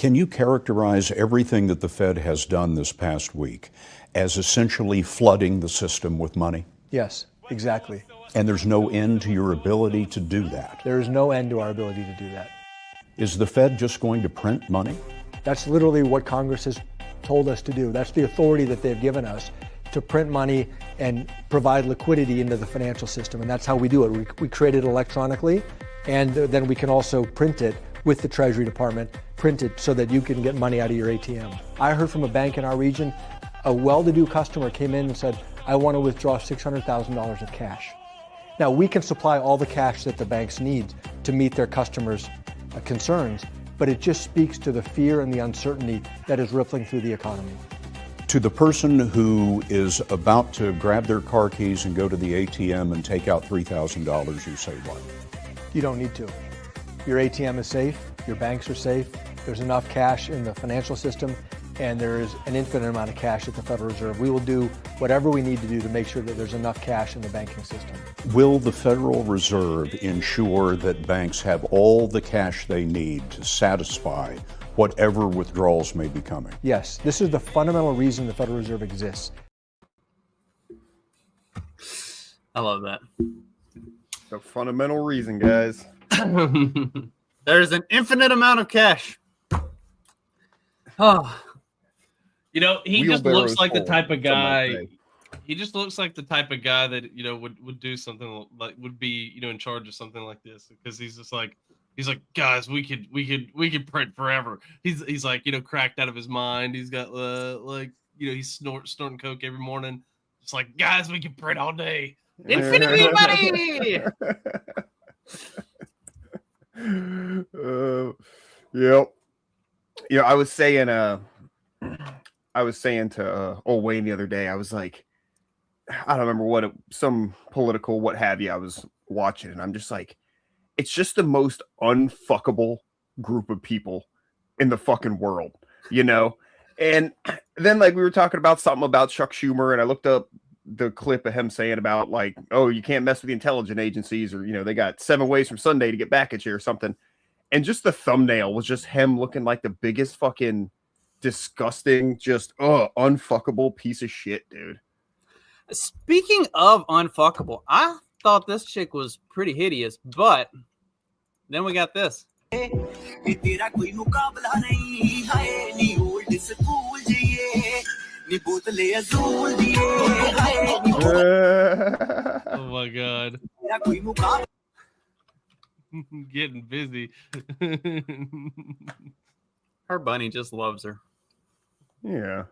Can you characterize everything that the Fed has done this past week as essentially flooding the system with money? Yes, exactly. And there's no end to your ability to do that? There is no end to our ability to do that. Is the Fed just going to print money? That's literally what Congress has told us to do. That's the authority that they've given us, to print money and provide liquidity into the financial system. And that's how we do it. We create it electronically, and then we can also print it with the Treasury Department, print it so that you can get money out of your ATM. I heard from a bank in our region, a well-to-do customer came in and said, I want to withdraw $600,000 of cash. Now, we can supply all the cash that the banks need to meet their customers' concerns, but it just speaks to the fear and the uncertainty that is rippling through the economy. To the person who is about to grab their car keys and go to the ATM and take out $3,000, you say what? You don't need to. Your ATM is safe, your banks are safe, there's enough cash in the financial system, and there is an infinite amount of cash at the Federal Reserve. We will do whatever we need to do to make sure that there's enough cash in the banking system. Will the Federal Reserve ensure that banks have all the cash they need to satisfy whatever withdrawals may be coming? Yes, this is the fundamental reason the Federal Reserve exists. I love that. The fundamental reason, guys. There's an infinite amount of cash. Oh, you know, he just looks like the type of guy. He just looks like the type of guy that, you know, would do something like, would be, you know, in charge of something like this, because he's just like, guys, we could print forever. He's like, you know, cracked out of his mind. He's got like, you know, he's snorting coke every morning. Just like, guys, we can print all day. Infinity money. Yep. Yeah, I was saying to old Wayne the other day, I was like, I don't remember some political what have you I was watching, and I'm just like, it's just the most unfuckable group of people in the fucking world, you know? And then like we were talking about something about Chuck Schumer, and I looked up the clip of him saying about like, oh, you can't mess with the intelligence agencies, or, you know, they got 7 ways from Sunday to get back at you or something. And just the thumbnail was just him looking like the biggest fucking disgusting, just unfuckable piece of shit, dude. Speaking of unfuckable, I thought this chick was pretty hideous, but then we got this. Oh my God. Getting busy. Her bunny just loves her. Yeah.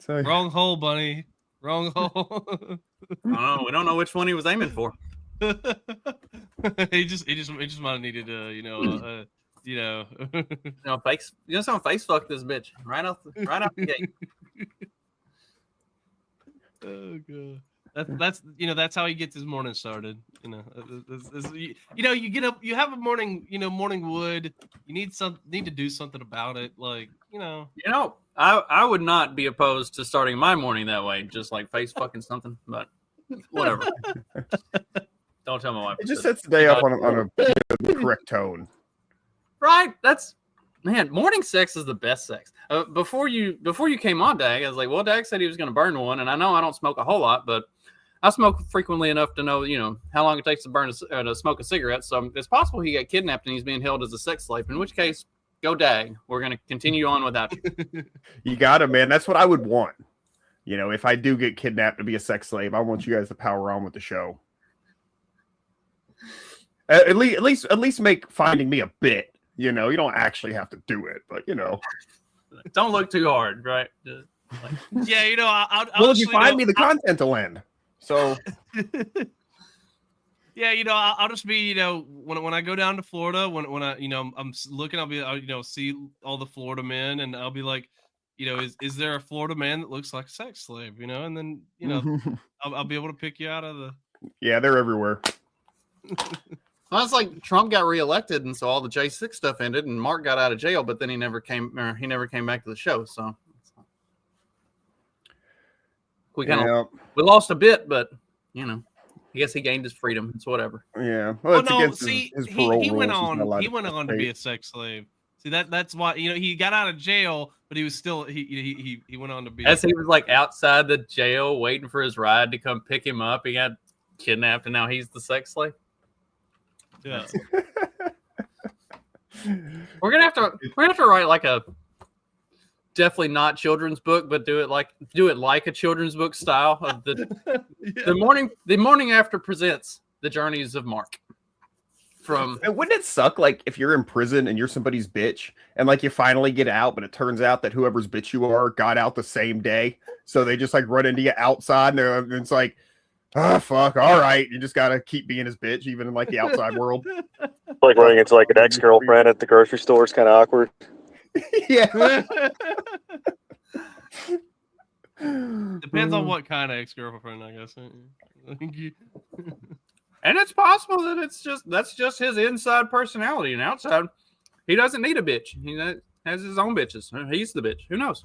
Wrong hole, bunny. Wrong hole. We don't know which one he was aiming for. he just might have needed face fuck this bitch right off the gate. Oh God. That's how he gets his morning started. You get up, you have a morning wood. You need to do something about it. Like, I would not be opposed to starting my morning that way, just like face fucking something, but whatever. Don't tell my wife. It just sets the day up on a correct tone. Right? Morning sex is the best sex. Before you came on, Dag, I was like, well, Dag said he was going to burn one, and I know I don't smoke a whole lot, but I smoke frequently enough to know, how long it takes to smoke a cigarette. So it's possible he got kidnapped and he's being held as a sex slave. In which case, go Dag. We're going to continue on without you. You got it, man. That's what I would want. If I do get kidnapped to be a sex slave, I want you guys to power on with the show. At least make finding me a bit. You don't actually have to do it, but don't look too hard, right? I'll well, if you find me, the content will end. So, I'll just be, when I go down to Florida, when I, I'm looking, I'll see all the Florida men, and I'll be like, is there a Florida man that looks like a sex slave, and then, I'll be able to pick you out of the. Yeah, they're everywhere. Well, it's like Trump got reelected, and so all the J6 stuff ended, and Mark got out of jail, but then he never came back to the show. So we lost a bit, but I guess he gained his freedom. It's whatever. Yeah. Well, his parole he went on to be a sex slave. See that's why he got out of jail, but he was still he went on to be. As he was like outside the jail waiting for his ride to come pick him up, he got kidnapped, and now he's the sex slave. Yeah. We're gonna have to write like a definitely not children's book, but do it like a children's book style of the the morning after presents the journeys of Mark. And wouldn't it suck like if you're in prison and you're somebody's bitch and like you finally get out, but it turns out that whoever's bitch you are got out the same day, so they just like run into you outside and it's like, oh fuck, all right, you just gotta keep being his bitch even in like the outside world. Like running into like an ex-girlfriend at the grocery store is kind of awkward. Yeah. Depends on what kind of ex-girlfriend, I guess. And it's possible that that's just his inside personality, and outside he doesn't need a bitch. He has his own bitches. He's the bitch. Who knows?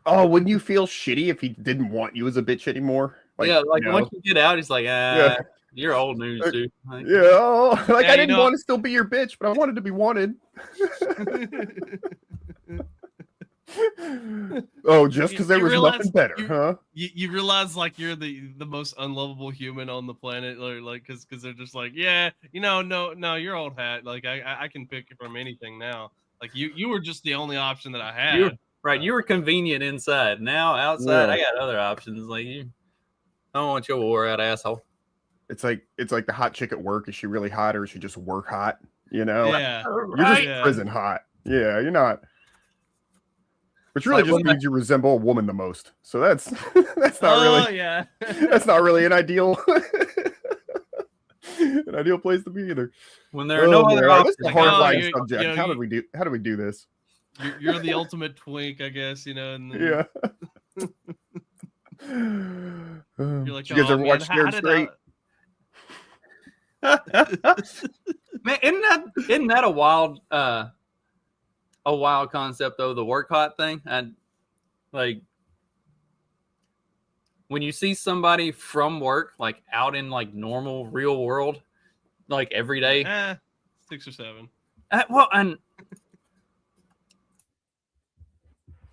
Oh, wouldn't you feel shitty if he didn't want you as a bitch anymore? Like, yeah, like once you get out, he's like, you're old news, dude. Like, I didn't want to still be your bitch, but I wanted to be wanted. Oh, just because there was nothing better, huh? You realize like you're the most unlovable human on the planet, or like because they're just like, no, you're old hat. Like I can pick from anything now. Like you were just the only option that I had. You were convenient inside. Now outside, I got other options. Like I don't want your wore out asshole. It's like the hot chick at work. Is she really hot or is she just work hot? You know, yeah, you're just prison hot. Yeah, you're not. Which really just means you resemble a woman the most. So that's not that's not really an ideal place to be either. When there are no other options. That's a horrifying subject. How do we do this? You're the ultimate twink, I guess, And then, yeah. You're like, you guys ever watch Scared Straight? Man, isn't that a wild concept though, the work hot thing? And like when you see somebody from work like out in like normal real world, like every day, 6 or 7. Well, and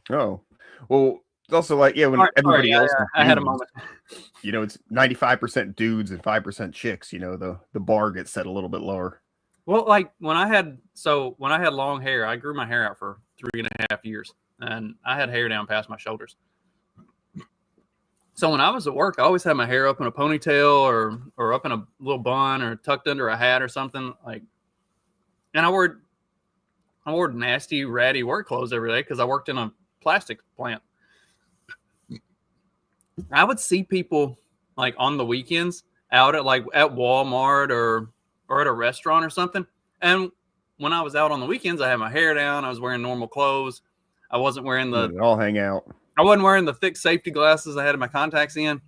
it's also like when everybody else I had a moment. It's 95% dudes and 5% chicks. The bar gets set a little bit lower. Well, like when I had long hair, I grew my hair out for 3.5 years, and I had hair down past my shoulders. So when I was at work, I always had my hair up in a ponytail or up in a little bun or tucked under a hat or something like. And I wore nasty, ratty work clothes every day because I worked in a plastic plant. I would see people like on the weekends out at Walmart or at a restaurant or something. And when I was out on the weekends, I had my hair down. I was wearing normal clothes. I wasn't wearing all hang out. I wasn't wearing the thick safety glasses I had my contacts in.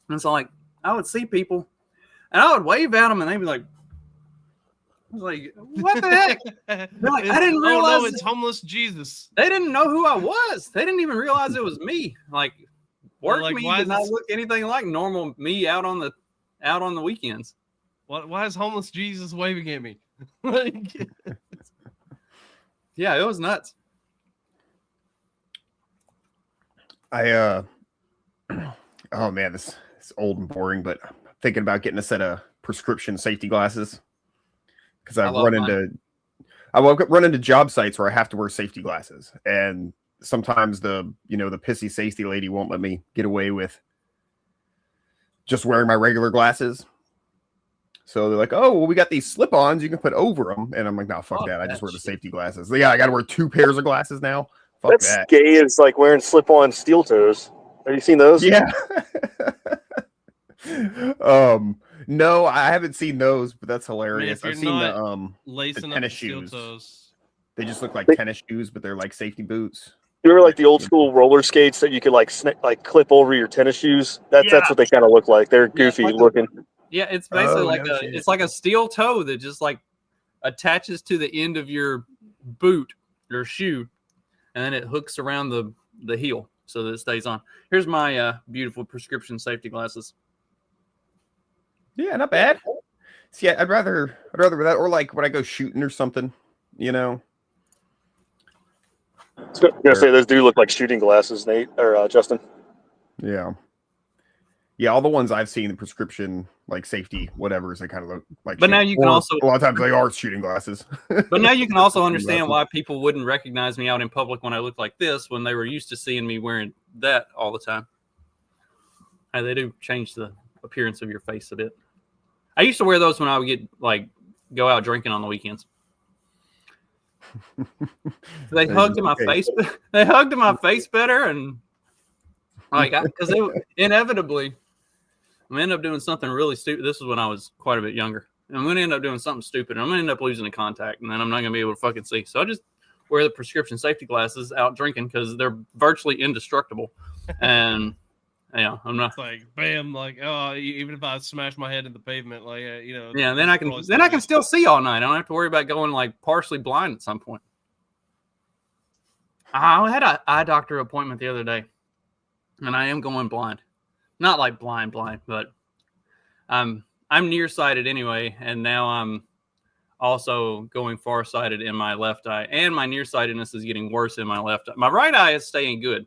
And so like I would see people and I would wave at them and they'd be like, what the heck? They're like, I didn't realize it's homeless Jesus. They didn't know who I was. They didn't even realize it was me. Like work me did not look anything like normal me out on the weekends. Why is homeless Jesus waving at me? Yeah, it was nuts. Oh man, this is old and boring, but I'm thinking about getting a set of prescription safety glasses because I run into job sites where I have to wear safety glasses, and sometimes the pissy safety lady won't let me get away with just wearing my regular glasses. So they're like, oh, well, we got these slip-ons you can put over them. And I'm like, no, fuck that. I just wear the safety glasses. Yeah, I got to wear 2 pairs of glasses now. Fuck That's that. gay as like wearing slip-on steel toes. Have you seen those? Yeah. No, I haven't seen those, but that's hilarious. I've seen the tennis shoes. Toes. They just look like tennis shoes, but they're like safety boots. You remember like the old school roller skates that you could like clip over your tennis shoes? That's what they kind of look like. They're goofy looking. Yeah, it's basically it's like a steel toe that just like attaches to the end of your boot or shoe, and then it hooks around the heel so that it stays on. Here's my beautiful prescription safety glasses. Yeah, not bad. See, I'd rather wear that, or like when I go shooting or something, I was gonna say those do look like shooting glasses, Nate or Justin. Yeah. Yeah, all the ones I've seen, the prescription, like safety, whatever's, they kind of look like. But now you can also a lot of times they are shooting glasses. But now you can also understand why people wouldn't recognize me out in public when I look like this, when they were used to seeing me wearing that all the time. And they do change the appearance of your face a bit. I used to wear those when I would go out drinking on the weekends. They hugged my face. They hugged my face better, and because inevitably, I'm gonna end up doing something really stupid. This is when I was quite a bit younger. I'm gonna end up doing something stupid. I'm gonna end up losing a contact, and then I'm not gonna be able to fucking see. So I just wear the prescription safety glasses out drinking because they're virtually indestructible. And yeah, I'm not like bam, even if I smash my head in the pavement, Yeah, then I can still see all night. I don't have to worry about going partially blind at some point. I had an eye doctor appointment the other day, and I am going blind. Not like blind, but I'm nearsighted anyway, and now I'm also going farsighted in my left eye, and my nearsightedness is getting worse in my left eye. My right eye is staying good.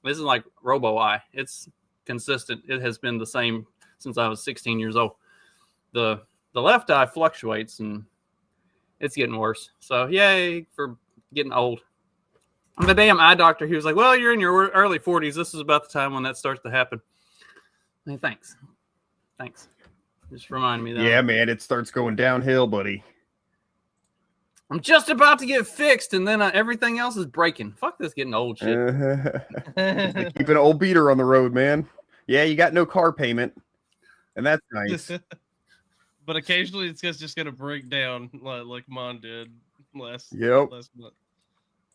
This is like robo eye. It's consistent. It has been the same since I was 16 years old. The left eye fluctuates, and it's getting worse. So yay for getting old. The damn eye doctor, he was like, well, you're in your early 40s. This is about the time when that starts to happen. Hey, thanks. Just remind me that. Yeah, man, it starts going downhill, buddy. I'm just about to get fixed, and then everything else is breaking. Fuck this getting old shit. Keep an old beater on the road, man. Yeah, you got no car payment, and that's nice. But occasionally it's just going to break down like mine did last month.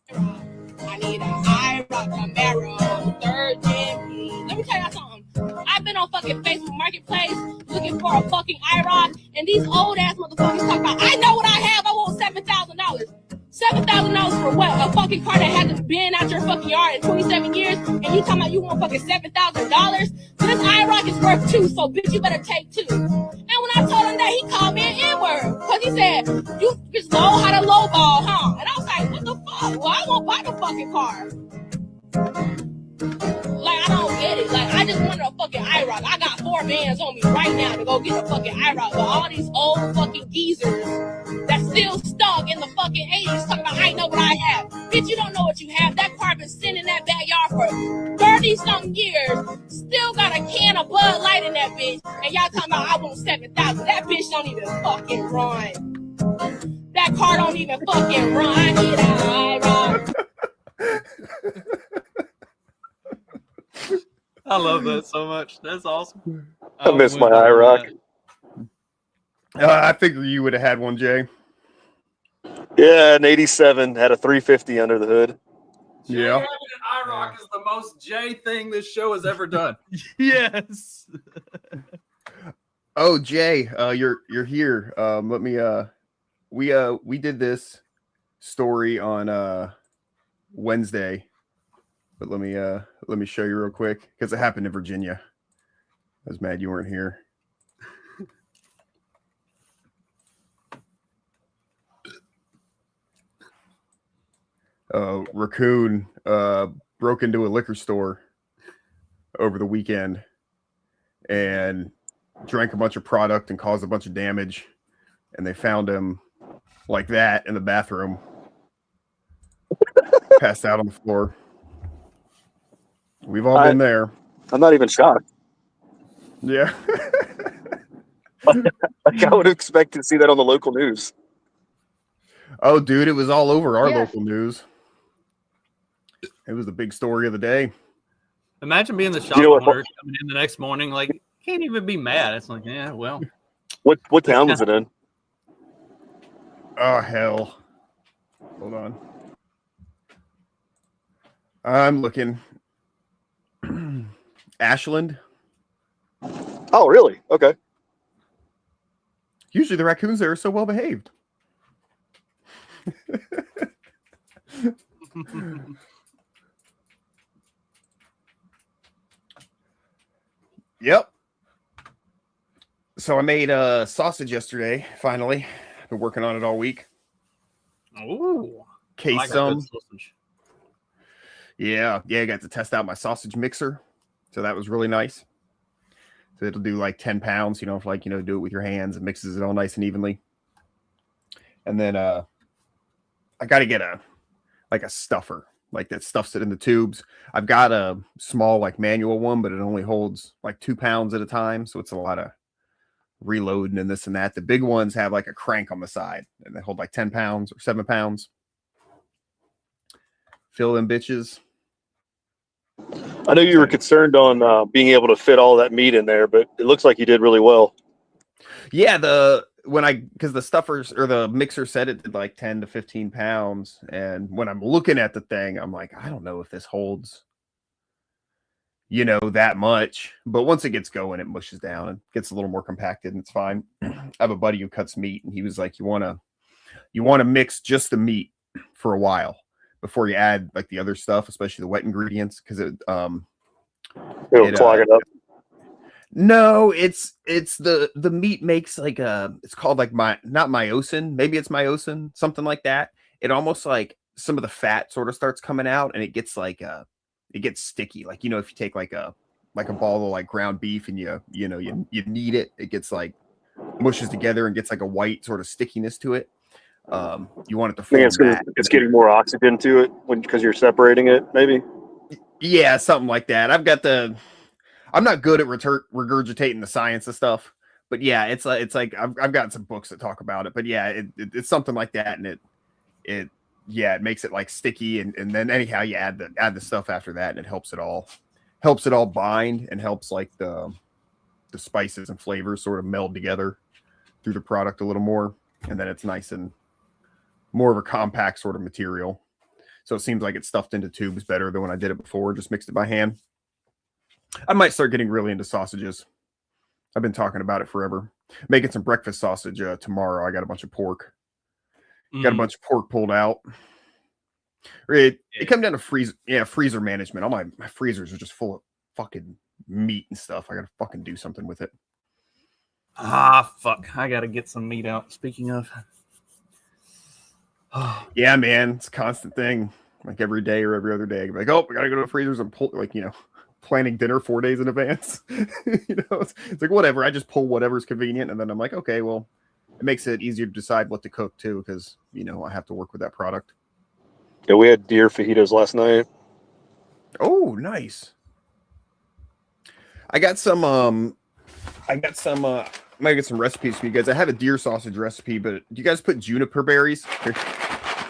I need an IROC Camaro, third gen. Let me tell y'all something. I've been on fucking Facebook Marketplace looking for a fucking IROC, and these old ass motherfuckers talk about, I know what I have. I want $7,000. $7,000 for what? A fucking car that hasn't been out your fucking yard in 27 years, and you talking about you want fucking $7,000? So this IROC is worth $2, so bitch, you better take $2. And when I told him that, he called me an N-word, because he said, you just know how to lowball, huh? And I was like, what the fuck? Well, I won't buy the fucking car. Like, I don't get it. Like, I just wanted a fucking IROC. I got 4 vans on me right now to go get a fucking IROC. But all these old fucking geezers that's still stuck in the fucking 80s talking about, I know what I have. Bitch, you don't know what you have. That car been sitting in that backyard for 30-something years. Still got a can of Bud Light in that bitch. And y'all talking about, I want $7,000. That bitch don't even fucking run. That car don't even fucking run. I need an IROC. I love that so much. That's awesome. I miss my IROC. I figure you would have had one, Jay. Yeah, an 87 had a 350 under the hood. Yeah. Having an IROC is the most Jay thing this show has ever done. Yes. Oh, Jay, you're here. Let me we did this story on Wednesday. But let me show you real quick because it happened in Virginia. I was mad you weren't here. Raccoon broke into a liquor store over the weekend and drank a bunch of product and caused a bunch of damage. And they found him like that in the bathroom, passed out on the floor. We've all been there. I'm not even shocked. Yeah. Like I would expect to see that on the local news. Oh, dude, it was all over our local news. It was the big story of the day. Imagine being the shop owner coming in the next morning, like, can't even be mad. It's like, yeah, well. What town was it in? Oh, hell. Hold on. I'm looking. Ashland. Oh, really? Okay. Usually the raccoons there are so well behaved. Yep. So I made sausage yesterday, finally. I've been working on it all week. Ooh. Case some. Yeah, I got to test out my sausage mixer, so that was really nice. So it'll do like 10 pounds, do it with your hands and mixes it all nice and evenly. And then I got to get a stuffer, like that stuffs it in the tubes. I've got a small like manual one, but it only holds like 2 pounds at a time, so it's a lot of reloading and this and that. The big ones have like a crank on the side, and they hold like 10 pounds or 7 pounds. Fill them bitches. I know you were concerned on being able to fit all that meat in there, but it looks like you did really well. Yeah, because the stuffers or the mixer said it did like 10 to 15 pounds, and when I'm looking at the thing, I'm like, I don't know if this holds, that much. But once it gets going, it mushes down and gets a little more compacted, and it's fine. I have a buddy who cuts meat, and he was like, you want to mix just the meat for a while before you add like the other stuff, especially the wet ingredients, because it'll clog it up. No, it's the meat makes like it's called like not myosin, maybe it's myosin, something like that. It almost like some of the fat sort of starts coming out, and it gets like it gets sticky. Like if you take like a ball of like ground beef and you knead it, it gets like mushes together and gets like a white sort of stickiness to it. You want it to form it's getting more oxygen to it because you're separating it, maybe. Yeah, something like that. I'm not good at regurgitating the science of stuff, but yeah, it's like I've got some books that talk about it. But yeah, it's something like that, and it makes it like sticky, and then anyhow you add the stuff after that, and it helps it all bind, and helps like the spices and flavors sort of meld together through the product a little more, and then it's nice and more of a compact sort of material. So it seems like it's stuffed into tubes better than when I did it before, just mixed it by hand. I might start getting really into sausages. I've been talking about it forever. Making some breakfast sausage tomorrow. I got a bunch of pork. Got a bunch of pork pulled out. It come down to freezer management. All my freezers are just full of fucking meat and stuff. I gotta fucking do something with it. Fuck. I gotta get some meat out. Speaking of. Yeah, man. It's a constant thing. Like every day or every other day. Like, I gotta go to the freezers and pull, planning dinner 4 days in advance. It's like whatever. I just pull whatever's convenient, and then I'm like, okay, well, it makes it easier to decide what to cook too, because I have to work with that product. Yeah, we had deer fajitas last night. Oh, nice. I got some I might get some recipes for you guys. I have a deer sausage recipe, but do you guys put juniper berries? Here.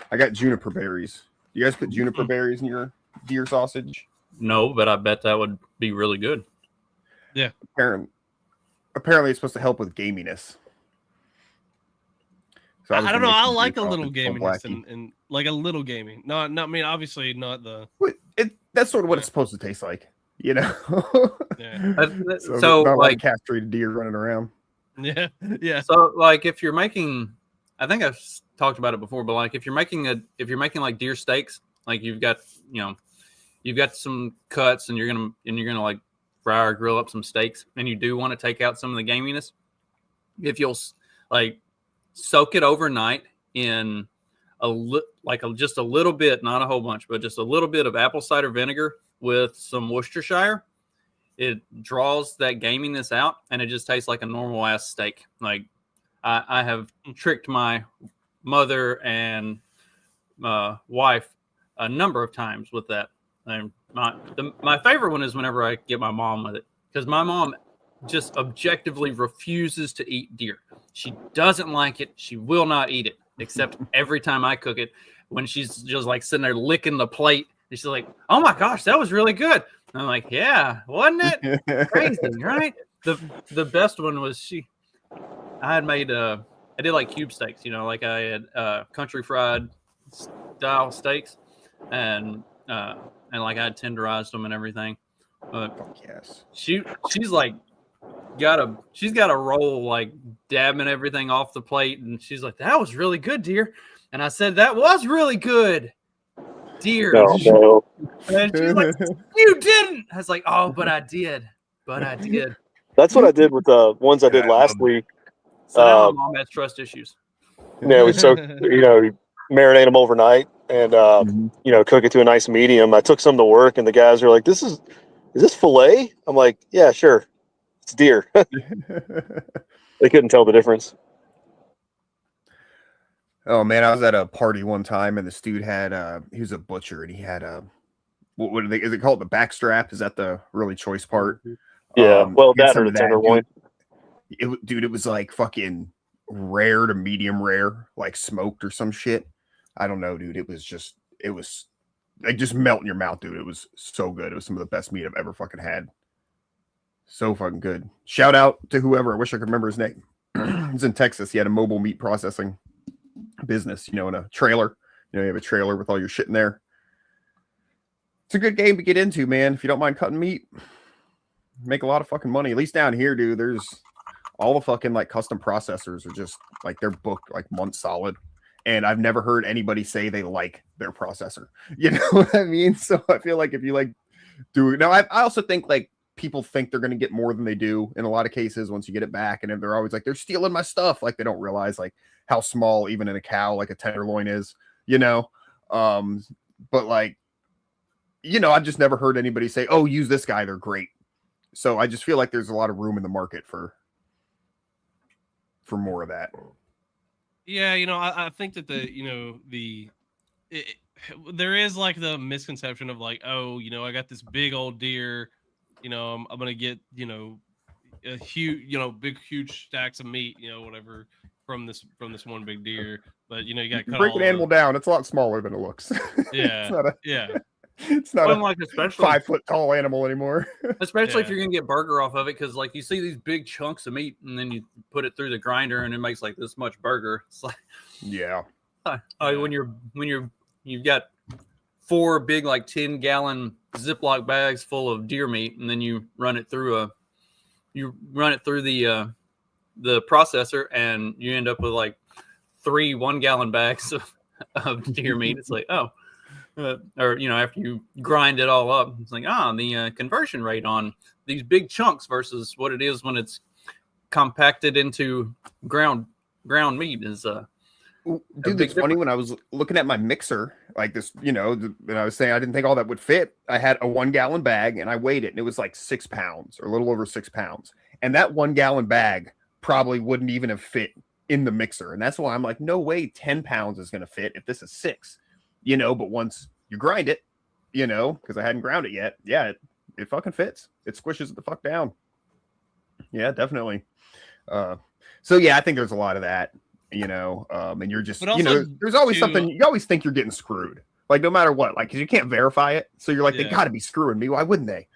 I got juniper berries. Do you guys put juniper berries in your deer sausage? No, but I bet that would be really good. Yeah. Apparently it's supposed to help with gaminess. So I don't know. I like a little gaminess and like a little gaming. Not I mean, obviously not the. That's sort of what it's supposed to taste like, Yeah. So not like castrated deer running around. Yeah. So like if you're making, I think I've talked about it before, but like if you're making like deer steaks, like you've got some cuts and you're gonna like fry or grill up some steaks, and you do want to take out some of the gaminess, if you'll like soak it overnight in just a little bit, not a whole bunch, but just a little bit of apple cider vinegar with some Worcestershire, it draws that gaminess out, and it just tastes like a normal ass steak. Like I have tricked my mother and wife a number of times with that. And my favorite one is whenever I get my mom with it, because my mom just objectively refuses to eat deer. She doesn't like it. She will not eat it, except every time I cook it, when she's just like sitting there licking the plate. And she's like, "Oh my gosh, that was really good." And I'm like, "Yeah, wasn't it crazy, right?" The best one was I did like cube steaks, like I had country fried style steaks, and like I had tenderized them and everything. But yes, she's like she's got a roll like dabbing everything off the plate, and she's like, "That was really good, dear." And I said, "That was really good, dear." No. And she's like, "You didn't." I was like, "Oh, but I did. That's what I did with the ones I did last week. So now my mom has trust issues. So you marinate them overnight, and cook it to a nice medium. I took some to work, and the guys are like, is this filet? I'm like, yeah, sure, it's deer. They couldn't tell the difference. Oh man, I was at a party one time, and this dude had he was a butcher, and he had what is it called, the backstrap? Is that the really choice part? Yeah, well, that or the tenderloin. Dude, it was like fucking rare to medium rare, like smoked or some shit. I don't know, dude. It was like just melt in your mouth, dude. It was so good. It was some of the best meat I've ever fucking had. So fucking good. Shout out to whoever. I wish I could remember his name. He's in Texas. He had a mobile meat processing business, in a trailer. You have a trailer with all your shit in there. It's a good game to get into, man. If you don't mind cutting meat, make a lot of fucking money. At least down here, dude, there's all the fucking like custom processors are just like they're booked like months solid. And I've never heard anybody say they like their processor. You know what I mean? So I feel like if you like do it now, I also think like people think they're going to get more than they do in a lot of cases once you get it back. And they're always like, they're stealing my stuff. Like they don't realize like how small even in a cow, like a tenderloin is, but like, I've just never heard anybody say, oh, use this guy. They're great. So I just feel like there's a lot of room in the market for more of that. Yeah. I think that there is like the misconception of like, oh, I got this big old deer, I'm going to get, a huge, huge stacks of meat, whatever from this one big deer. But, you got to break an animal down. It's a lot smaller than it looks. Yeah. It's not like a 5 foot tall animal anymore. Especially if you're going to get burger off of it. Cause like you see these big chunks of meat and then you put it through the grinder and it makes like this much burger. It's like, yeah. When you've got 4 big, like 10-gallon Ziploc bags full of deer meat, and then you run it through the processor, and you end up with like 3 1-gallon bags of deer meat. It's like, after you grind it all up, it's like, the conversion rate on these big chunks versus what it is when it's compacted into ground meat is dude, it's funny when I was looking at my mixer like this, and I was saying I didn't think all that would fit. I had a 1-gallon bag and I weighed it and it was like 6 pounds or a little over 6 pounds. And that 1-gallon bag probably wouldn't even have fit in the mixer. And that's why I'm like, no way 10 pounds is going to fit if this is 6, but once you grind it, because I hadn't ground it yet. Yeah, it fucking fits. It squishes it the fuck down. Yeah, definitely. So yeah, I think there's a lot of that. And you're just, there's always something, you always think you're getting screwed, like no matter what, like, cause you can't verify it. So you're like, they gotta be screwing me. Why wouldn't they?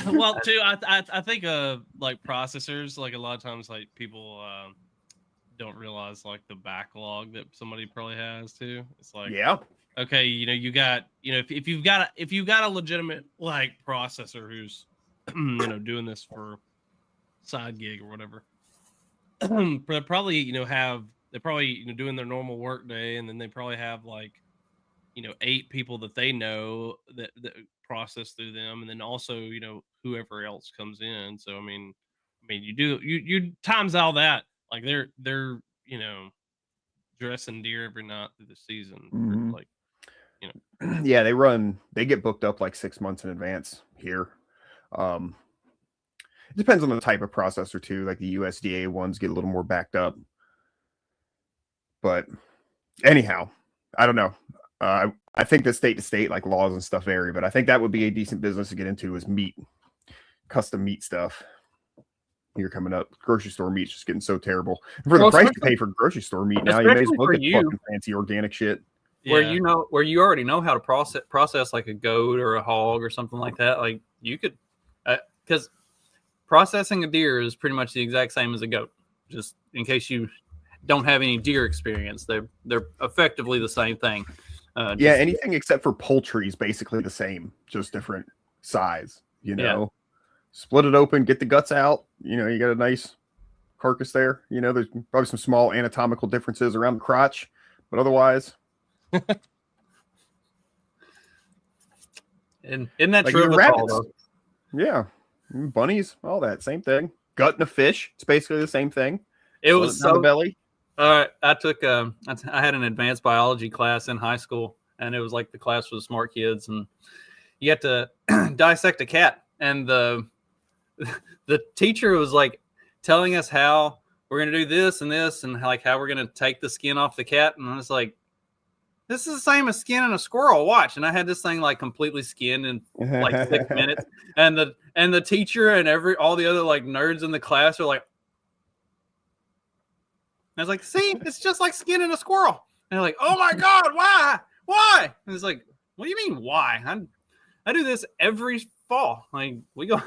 Well, too, I think, like processors, like a lot of times, like people, don't realize like the backlog that somebody probably has too. It's like, yeah, okay. You got, if you've got a legitimate like processor who's, doing this for side gig or whatever, they're probably doing their normal work day, and then they probably have like 8 people that they know that process through them, and then also whoever else comes in. So I mean you times all that, like they're dressing deer every night through the season. Mm-hmm. Like yeah, they get booked up like 6 months in advance here. It depends on the type of processor too. Like the USDA ones get a little more backed up. But anyhow, I don't know. I think the state to state like laws and stuff vary, but I think that would be a decent business to get into is meat, custom meat stuff. You're coming up. Grocery store meat's just getting so terrible. For the price you pay for grocery store meat now, you may as well get fucking fancy organic shit. Where you already know how to process like a goat or a hog or something like that. Like you could, because processing a deer is pretty much the exact same as a goat. Just in case you don't have any deer experience, they're effectively the same thing. Anything except for poultry is basically the same, just different size. Split it open, get the guts out. You got a nice carcass there. There's probably some small anatomical differences around the crotch, but otherwise. And isn't that like true? Rabbits. Yeah, bunnies, all that same thing. Gut in a fish, it's basically the same thing. It was so belly. I took I had an advanced biology class in high school, and it was like the class for the smart kids, and you had to dissect a cat, and the teacher was like telling us how we're gonna do this and this, and like how we're gonna take the skin off the cat, and I was like, this is the same as skinning a squirrel. Watch, and I had this thing like completely skinned in like 6 minutes, and the teacher and all the other like nerds in the class are like. I was like, see, it's just like skinning a squirrel. And they're like, oh my God, why? Why? And it's like, what do you mean, why? I do this every fall. Like we go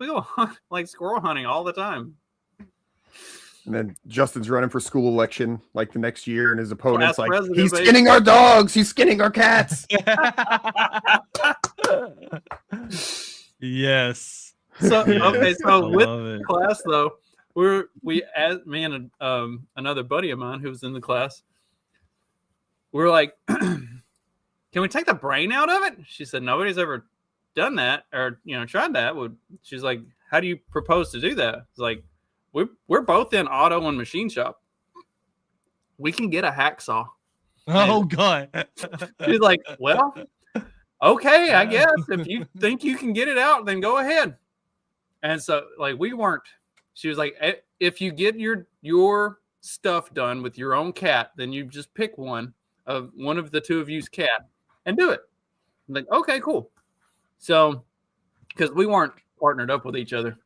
hunt, like squirrel hunting all the time. And then Justin's running for school election like the next year, and his opponent's like, he's baby. skinning our dogs, he's skinning our cats. Yes. So okay, so with it. class though, me and another buddy of mine who was in the class, we're like, can we take the brain out of it? She said nobody's ever done that or tried that. She's like, how do you propose to do that? It's like, we're both in auto and machine shop. We can get a hacksaw. Oh God. She's like, well, okay, I guess if you think you can get it out, then go ahead. And so like she was like, if you get your stuff done with your own cat, then you just pick one of the two of you's cat and do it. I'm like, okay, cool. So, because we weren't partnered up with each other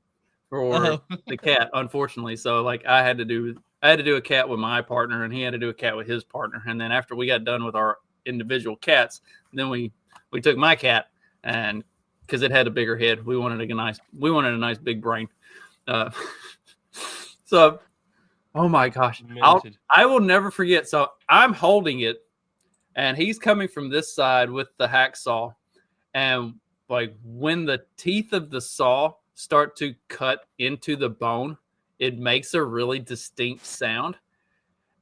for the cat, unfortunately. So, like, I had to do a cat with my partner, and he had to do a cat with his partner. And then after we got done with our individual cats, then we took my cat, and because it had a bigger head, we wanted a nice big brain. So, oh my gosh, I will never forget. So I'm holding it, and he's coming from this side with the hacksaw, and like when the teeth of the saw start to cut into the bone, it makes a really distinct sound.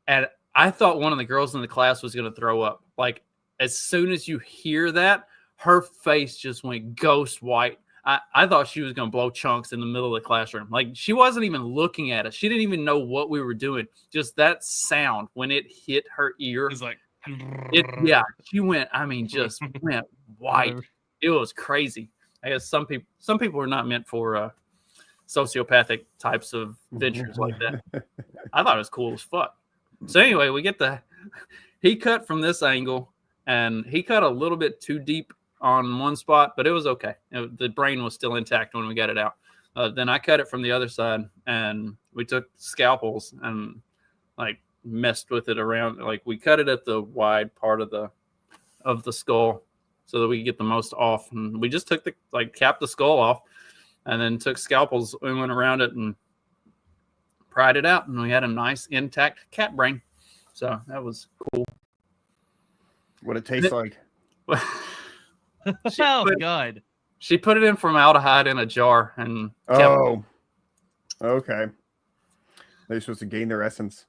And I thought one of the girls in the class was going to throw up. Like as soon as you hear that, her face just went ghost white. I thought she was going to blow chunks in the middle of the classroom. Like she wasn't even looking at us. She didn't even know what we were doing. Just that sound when it hit her ear. It's like, she went, just went white. It was crazy. I guess some people are not meant for sociopathic types of ventures like that. I thought it was cool as fuck. So anyway, he cut from this angle, and he cut a little bit too deep on one spot, but it was okay. The brain was still intact when we got it out. Then I cut it from the other side, and we took scalpels and like messed with it around. Like we cut it at the wide part of the skull so that we could get the most off. And we just took capped the skull off, and then took scalpels and went around it and pried it out, and we had a nice intact cat brain. So that was cool. What it tastes like. God. She put it in formaldehyde in a jar and okay. They're supposed to gain their essence.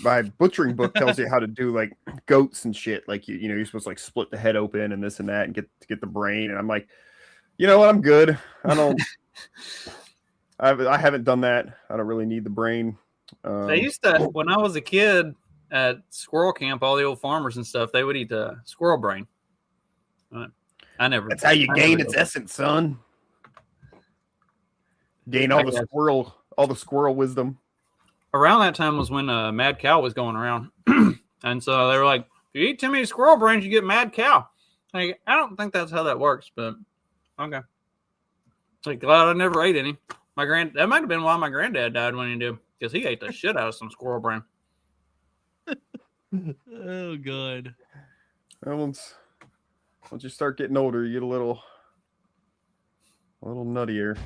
My butchering book tells you how to do like goats and shit. Like you're supposed to like split the head open and this and that and get the brain. And I'm like, you know what? I'm good. I haven't done that. I don't really need the brain. They used to, when I was a kid at squirrel camp, all the old farmers and stuff, they would eat the squirrel brain. I never. That's how you gain its essence, son. Gain all the squirrel wisdom. Around that time was when mad cow was going around, and so they were like, "If you eat too many squirrel brains, you get mad cow." Like, I don't think that's how that works, but okay. Like, glad I never ate any. That might have been why my granddad died when he did, because he ate the shit out of some squirrel brain. Oh God. Once you start getting older, you get a little nuttier.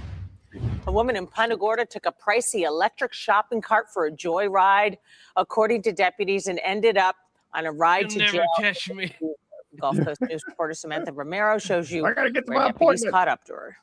A woman in Punta Gorda took a pricey electric shopping cart for a joyride, according to deputies, and ended up on a ride to You'll never jail. catch me. Gulf Coast News reporter Samantha Romero shows you I gotta get to where my deputies appointment. caught up to her.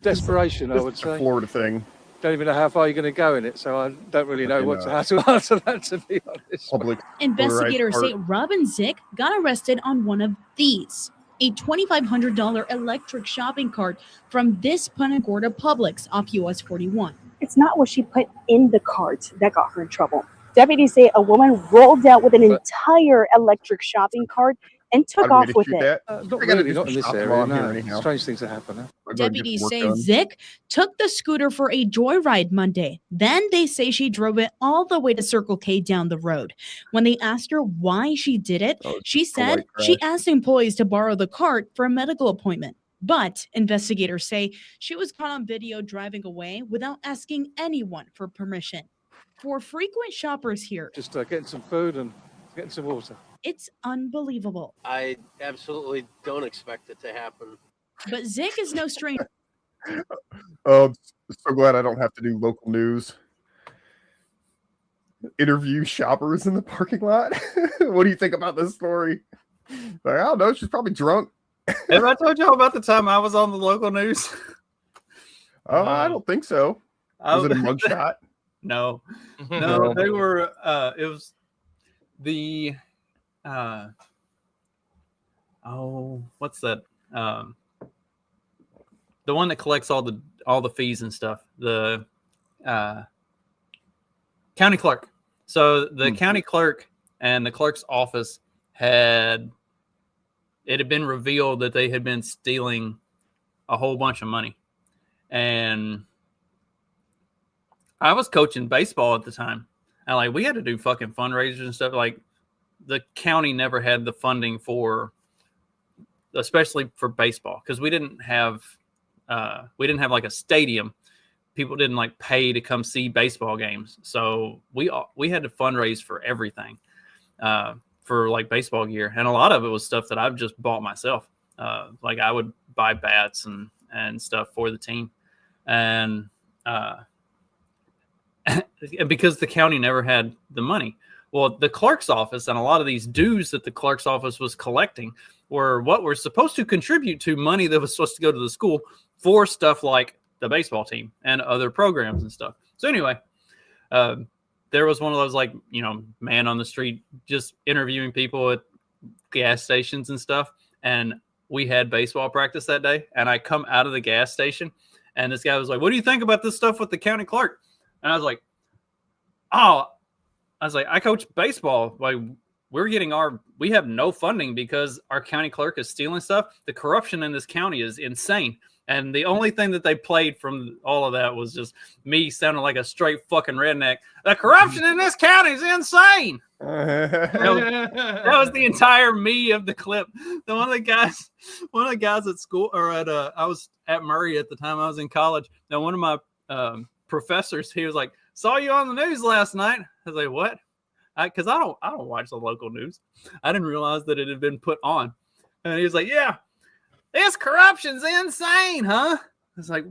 Desperation, I would It's a say. Florida thing. Don't even know how far you're going to go in it, so I don't really know how to answer that, to be honest. Public. Investigators say Robin Zick got arrested on one of these, a $2,500 electric shopping cart from this Punta Gorda Publix off US 41. It it's not what she put in the cart that got her in trouble. Deputies say a woman rolled out with an entire electric shopping cart and took off with it. Not really, not in this area. No. Strange things that happen. Huh? Deputies say Zick took the scooter for a joyride Monday. Then they say she drove it all the way to Circle K down the road. When they asked her why she did it, she said she asked employees to borrow the cart for a medical appointment. But investigators say she was caught on video driving away without asking anyone for permission. For frequent shoppers here, Just getting some food and getting some water. it's unbelievable. I absolutely don't expect it to happen. But Zick is no stranger. So glad I don't have to do local news. Interview shoppers in the parking lot. What do you think about this story? Like, I don't know. She's probably drunk. Have I told y'all about the time I was on the local news? I don't think so. Was it a mugshot? No, they were. It was the. What's that? The one that collects all the fees and stuff. The county clerk. So the county clerk and the clerk's office had been revealed that they had been stealing a whole bunch of money, and I was coaching baseball at the time, and like we had to do fucking fundraisers and stuff. Like the county never had the funding for, especially for baseball, because we didn't have like a stadium. People didn't like pay to come see baseball games, so we had to fundraise for everything, for like baseball gear, and a lot of it was stuff that I've just bought myself. Like I would buy bats and stuff for the team, and because the county never had the money. Well, the clerk's office and a lot of these dues that the clerk's office was collecting were what were supposed to contribute to money that was supposed to go to the school for stuff like the baseball team and other programs and stuff. So anyway, there was one of those, like, you know, man on the street just interviewing people at gas stations and stuff. And we had baseball practice that day. And I come out of the gas station and this guy was like, "What do you think about this stuff with the county clerk?" And I was like, I coach baseball. Like we have no funding because our county clerk is stealing stuff. The corruption in this county is insane. And the only thing that they played from all of that was just me sounding like a straight fucking redneck. The corruption in this county is insane. That was the entire me of the clip. One of the guys at school, or I was at Murray at the time I was in college. Now one of my professors, he was like, "Saw you on the news last night." I was like, "What?" Because I don't watch the local news. I didn't realize that it had been put on. And he was like, "Yeah, this corruption's insane, huh?" It's like,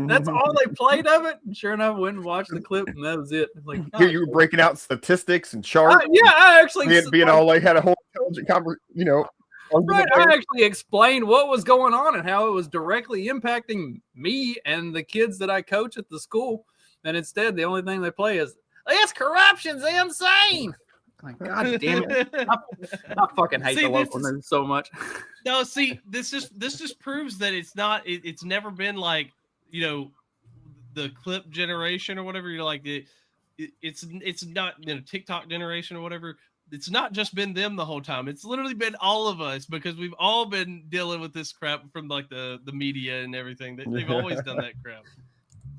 that's all they played of it. And sure enough, I went and watched the clip, and that was it. Like, here you were breaking out statistics and charts. Yeah, I actually being all like had a whole intelligent conversation, Right, I actually explained what was going on and how it was directly impacting me and the kids that I coach at the school. And instead, the only thing they play is, "This corruption's insane." Like, God damn it! I fucking hate the local news so much. No, see, this just proves that it's never been like, you know, the clip generation or whatever. You're like it's not, you know, TikTok generation or whatever. It's not just been them the whole time. It's literally been all of us, because we've all been dealing with this crap from like the media and everything. They've always done that crap.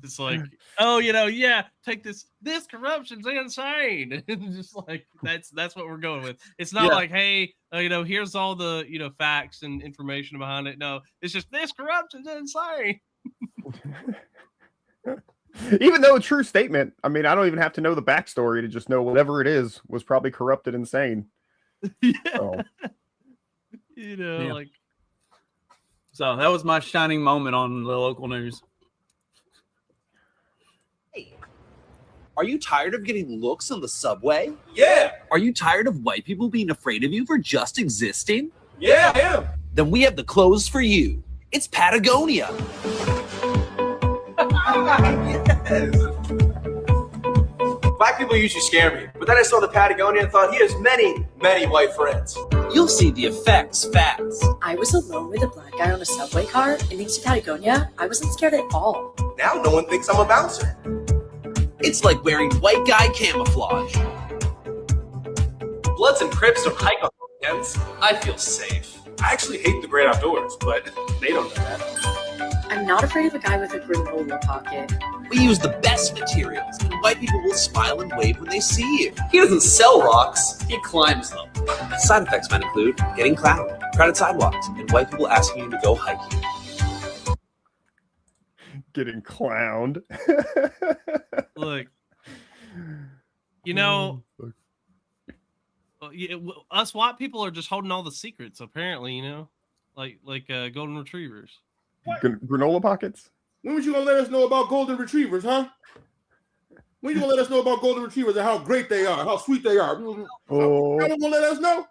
It's like, oh, you know, yeah, take this corruption's insane. Just like that's what we're going with. It's not like, hey, you know, here's all the, you know, facts and information behind it. No, it's just this corruption's insane. Even though a true statement, I mean, I don't even have to know the backstory to just know whatever it is was probably corrupted, insane. Yeah. So. You know, like. So that was my shining moment on the local news. Are you tired of getting looks on the subway? Yeah. Are you tired of white people being afraid of you for just existing? Yeah, I am. Then we have the clothes for you. It's Patagonia. Yes. Black people usually scare me, but then I saw the Patagonia and thought he has many, many white friends. You'll see the effects fast. I was alone with a black guy on a subway car, and thanks to Patagonia, I wasn't scared at all. Now no one thinks I'm a bouncer. It's like wearing white guy camouflage. Bloods and Crips don't hike on weekends. I feel safe. I actually hate the great outdoors, but they don't know that. I'm not afraid of a guy with a granola pocket. We use the best materials, and white people will smile and wave when they see you. He doesn't sell rocks, he climbs them. Side effects might include getting clowned, crowded sidewalks, and white people asking you to go hiking. Getting clowned. Look, you know, us white people are just holding all the secrets. Apparently, you know, like golden retrievers. Granola pockets. When was you gonna let us know about golden retrievers, huh? When you gonna let us know about golden retrievers and how great they are, how sweet they are? Oh, You gonna let us know?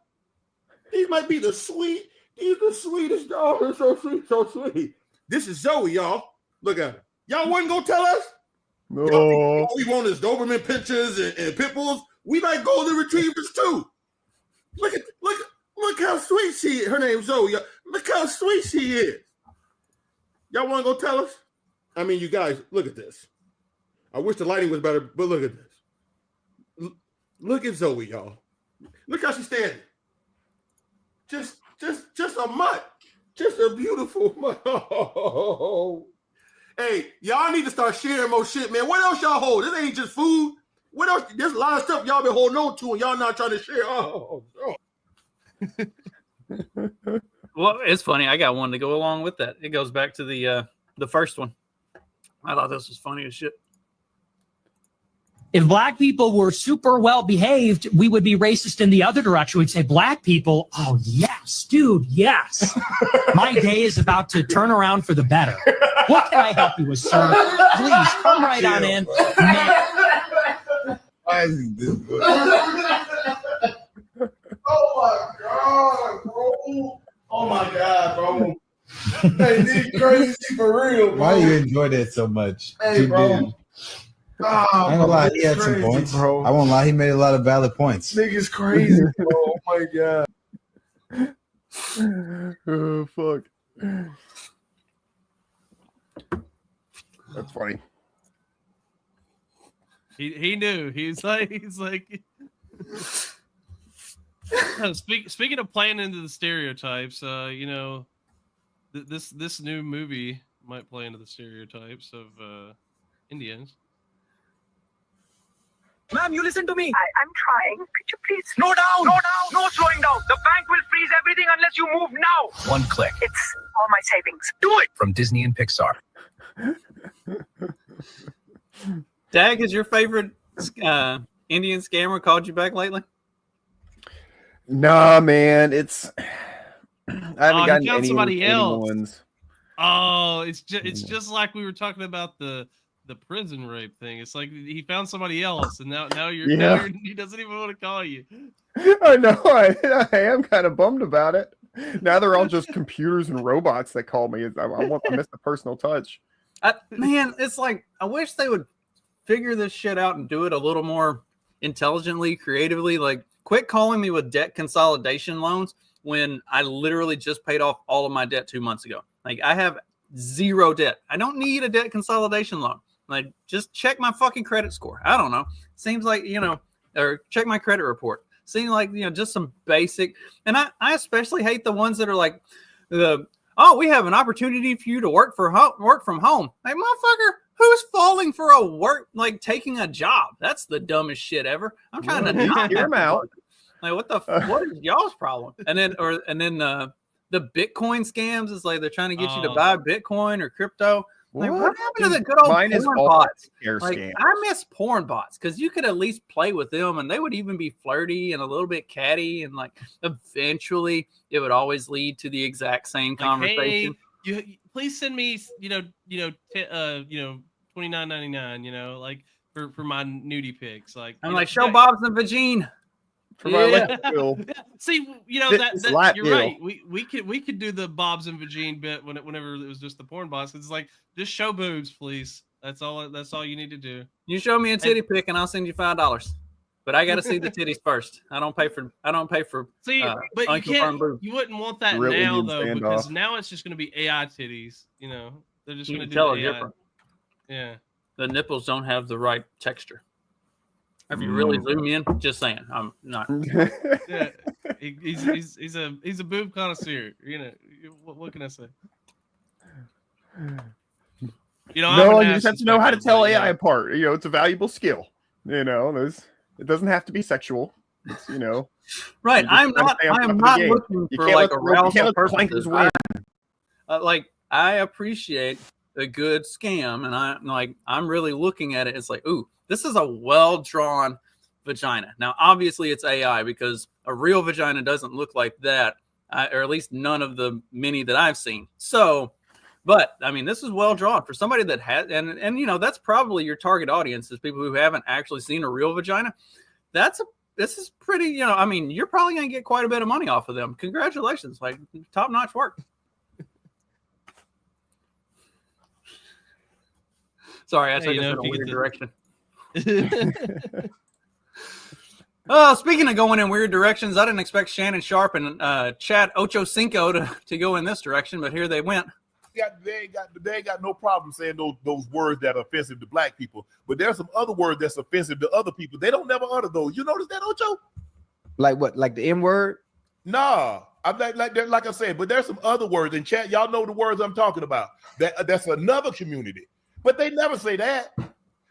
These might be He's the sweetest dog. They're so sweet, so sweet. This is Zoe, y'all. Look at her. Y'all wasn't gonna tell us? No. All we want is Doberman pinchers and pit bulls. We like golden retrievers too. Look how sweet she is. Her name's Zoe. Look how sweet she is. Y'all want to go tell us? I mean, you guys, look at this. I wish the lighting was better, but look at this. Look at Zoe, y'all. Look how she's standing. Just a mutt. Just a beautiful mutt. Oh. Hey, y'all need to start sharing more shit, man. What else y'all hold? This ain't just food. What else? There's a lot of stuff y'all been holding on to and y'all not trying to share. Oh. Well, it's funny. I got one to go along with that. It goes back to the first one. I thought this was funny as shit. If black people were super well behaved, we would be racist in the other direction. We'd say, black people, oh, yes, dude, yes. My day is about to turn around for the better. What can I help you with, sir? Please, come right on in. Why is this good? Oh, my God, bro. Oh, my God, bro. Hey, this crazy for real, bro. Why do you enjoy that so much? Hey, bro. I ain't gonna lie, he had some points. Bro. I won't lie, he made a lot of valid points. Nigga's crazy, bro. Oh my God. Oh, fuck. That's funny. He knew. He's like. Speaking of playing into the stereotypes, you know, this new movie might play into the stereotypes of Indians. Ma'am, you listen to me. I'm trying. Could you please slow down? No slowing down. The bank will freeze everything unless you move now. One click. It's all my savings. Do it. From Disney and Pixar. Dag, has your favorite Indian scammer called you back lately? Nah, man. It's I haven't gotten any somebody else. ones. Oh, it's just like we were talking about the prison rape thing. It's like he found somebody else, and now he doesn't even want to call you. I know. I am kind of bummed about it. Now they're all just computers and robots that call me. I miss the personal touch. Man, it's like I wish they would figure this shit out and do it a little more intelligently, creatively. Like, quit calling me with debt consolidation loans when I literally just paid off all of my debt 2 months ago. Like, I have zero debt. I don't need a debt consolidation loan. Like, just check my fucking credit score. I don't know. Seems like, you know, or check my credit report. Seems like, you know, just some basic. And I especially hate the ones that are like, we have an opportunity for you to work from home. Like, motherfucker, who's falling for a work, like taking a job? That's the dumbest shit ever. I'm trying to not hear him out. Like, what is y'all's problem? And then the Bitcoin scams is like they're trying to get you to buy Bitcoin or crypto. Like, what happened to the good old Mine is porn all bots? scare Like, scams. I miss porn bots because you could at least play with them and they would even be flirty and a little bit catty, and like eventually it would always lead to the exact same conversation. Hey, you please send me $29.99, like for my nudie pics. Like, I'm like, show Bob's and Vagine. For my left bill. See, This that you're deal. right. We could do the Bob's and Vagine bit whenever it was just the porn box. It's like, just show boobs, please. That's all you need to do. You show me a titty pic and I'll send you $5. But I got to see the titties first. I don't pay for. See, but you can't. You wouldn't want that Real now Indian though, standoff. because now it's just going to be AI titties. You know, they're just You going to can do tell the it's AI. different. Yeah. the nipples don't have the right texture. If you really zoom in, just saying, I'm not. Yeah, he's a boob connoisseur. You know, what can I say? You know, no, you just have to know how to tell AI apart. You know, it's a valuable skill. You know, it doesn't have to be sexual. It's, you know, right. I am not looking for like arousal purposes. I appreciate a good scam, and I'm really looking at it. It's like, ooh, this is a well drawn vagina. Now, obviously, it's AI because a real vagina doesn't look like that, or at least none of the many that I've seen. So. But I mean, this is well drawn for somebody that has, and you know, that's probably your target audience is people who haven't actually seen a real vagina. This is pretty, you know, I mean, you're probably going to get quite a bit of money off of them. Congratulations, like top notch work. Sorry, I took us in a weird direction. Speaking of going in weird directions, I didn't expect Shannon Sharp and Chad Ochocinco to go in this direction, but here they went. They ain't got no problem saying those words that are offensive to black people, but there's some other words that's offensive to other people. They don't never utter those. You notice that, Ocho? Like what? Like the N word? Nah, I'm like I said, but there's some other words in chat. Y'all know the words I'm talking about. That's another community, but they never say that.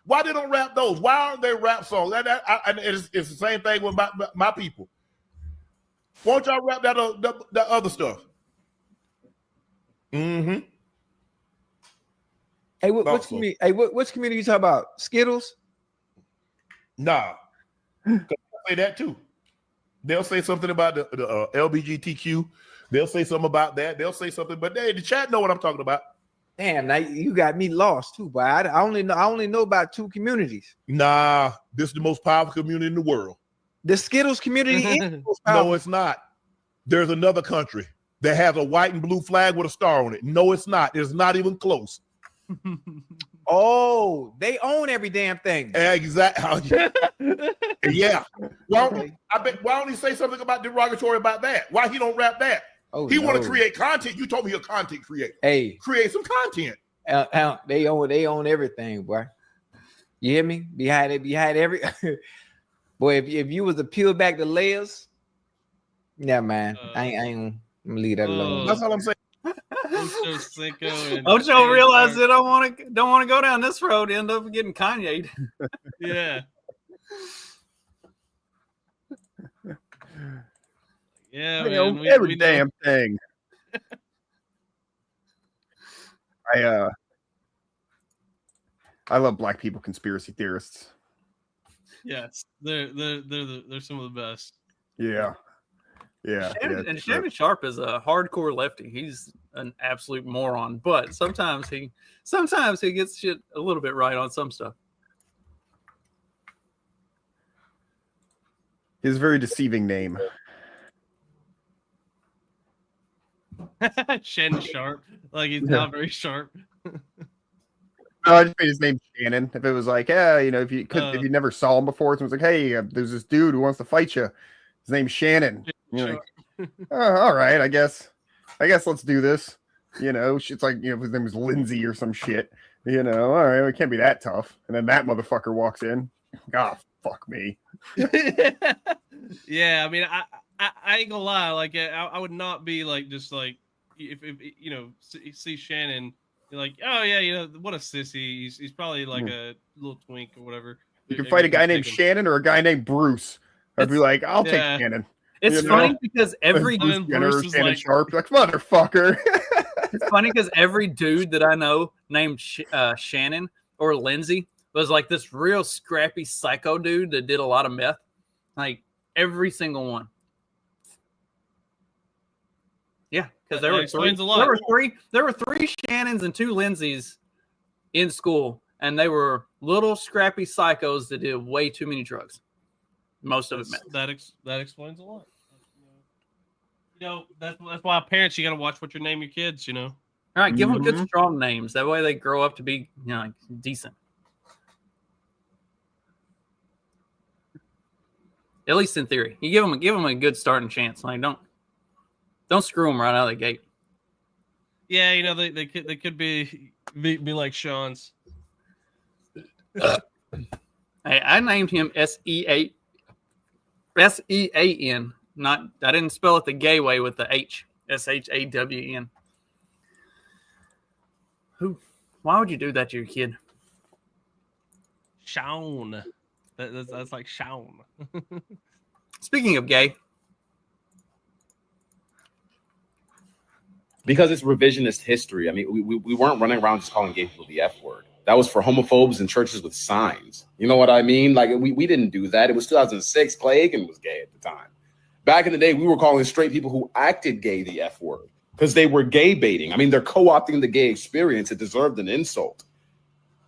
Why they don't rap those? Why aren't they rap songs? It's the same thing with my people. Won't y'all rap that other stuff? Mm-hmm. Hey, which community? Hey, which community you talking about? Skittles? Nah, they'll say that too. They'll say something about the LGBTQ. They'll say something about that. They'll say something, but the chat know what I'm talking about. Damn, now you got me lost too, boy. I only know about two communities. Nah, this is the most powerful community in the world. The Skittles community is the most powerful. No, it's not. There's another country that has a white and blue flag with a star on it. No, it's not. It's not even close. Oh, they own every damn thing. Exactly. Yeah. Why don't he say something about derogatory about that? Why he don't rap that? Oh, he want to create content. You told me you're a content creator. Hey, create some content. They own everything, boy. You hear me? Behind every boy. If you was to peel back the layers, yeah, man. I ain't gonna leave that alone. That's all I'm saying. Ocho realized that I don't want to go down this road. End up getting Kanye'd. Yeah. Yeah, man, every damn thing. I love black people conspiracy theorists. Yes, they're some of the best. Yeah. Shannon Sharp is a hardcore lefty. He's an absolute moron, but sometimes he gets shit a little bit right on some stuff. His very deceiving name. Shannon Sharp, like he's not very sharp. No, I just made his name Shannon. If it was like, yeah, you know, if you never saw him before, someone's like, hey, there's this dude who wants to fight you. His name's Shannon. You're like, oh, all right, I guess let's do this. You know, it's like, you know, his name is Lindsay or some shit. You know, all right, it can't be that tough. And then that motherfucker walks in. Oh, fuck me. Yeah, I mean, I ain't gonna lie. Like, I would not be like, just like, if you know, see Shannon, you're like, oh yeah, you know, what a sissy. He's probably like a little twink or whatever. You can fight a guy named Shannon or a guy named Bruce. I'd be like, I'll take Shannon. It's funny because every Bruce Shannon Sharp, like motherfucker. It's funny because every dude that I know named Shannon or Lindsay was like this real scrappy psycho dude that did a lot of meth. Like every single one. Yeah, because there were three Shannons and two Lindsays in school, and they were little scrappy psychos that did way too many drugs. Most of it meth. That explains a lot. You know, that's why parents, you got to watch what you name your kids. You know. All right, give them good, strong names. That way, they grow up to be, you know, like, decent. At least in theory, you give them a good starting chance. Like don't screw them right out of the gate. Yeah, you know they could be like Sean's. Hey, I named him S-E-A-N. Not, I didn't spell it the gay way with the H. S-H-A-W-N. Who? Why would you do that to your kid? Shawn. That's like Shawn. Speaking of gay. Because it's revisionist history. I mean, we weren't running around just calling gay people the F word. That was for homophobes in churches with signs. You know what I mean? Like, we didn't do that. It was 2006. Clay Aiken was gay at the time. Back in the day, we were calling straight people who acted gay the F word because they were gay baiting. I mean, they're co-opting the gay experience. It deserved an insult.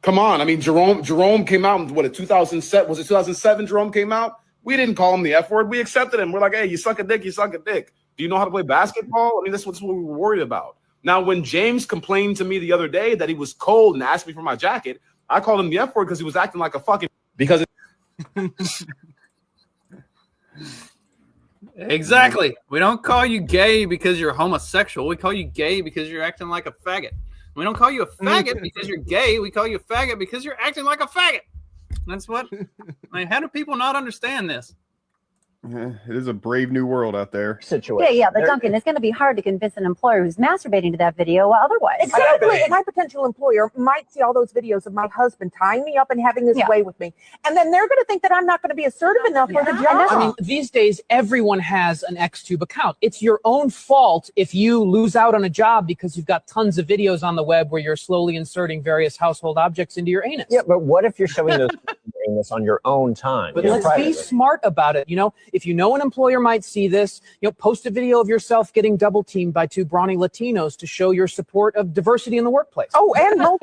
Come on. I mean, Jerome came out in, what, 2007? Was it 2007 Jerome came out? We didn't call him the F word. We accepted him. We're like, hey, you suck a dick, you suck a dick. Do you know how to play basketball? I mean, that's what we were worried about. Now, when James complained to me the other day that he was cold and asked me for my jacket, I called him the F word because he was acting like a fucking... Because... Exactly. We don't call you gay because you're homosexual. We call you gay because you're acting like a faggot. We don't call you a faggot because you're gay. We call you a faggot because you're acting like a faggot. That's what... I mean, how do people not understand this? It is a brave new world out there. Yeah, but Duncan, it's going to be hard to convince an employer who's masturbating to that video otherwise. Exactly. And my potential employer might see all those videos of my husband tying me up and having his way with me. And then they're going to think that I'm not going to be assertive enough for the job. I mean, these days, everyone has an Xtube account. It's your own fault if you lose out on a job because you've got tons of videos on the web where you're slowly inserting various household objects into your anus. Yeah, but what if you're showing those anus on your own time? But let's be smart about it. You know, if you know an employer might see this, you know, post a video of yourself getting double teamed by two brawny Latinos to show your support of diversity in the workplace. Oh, and I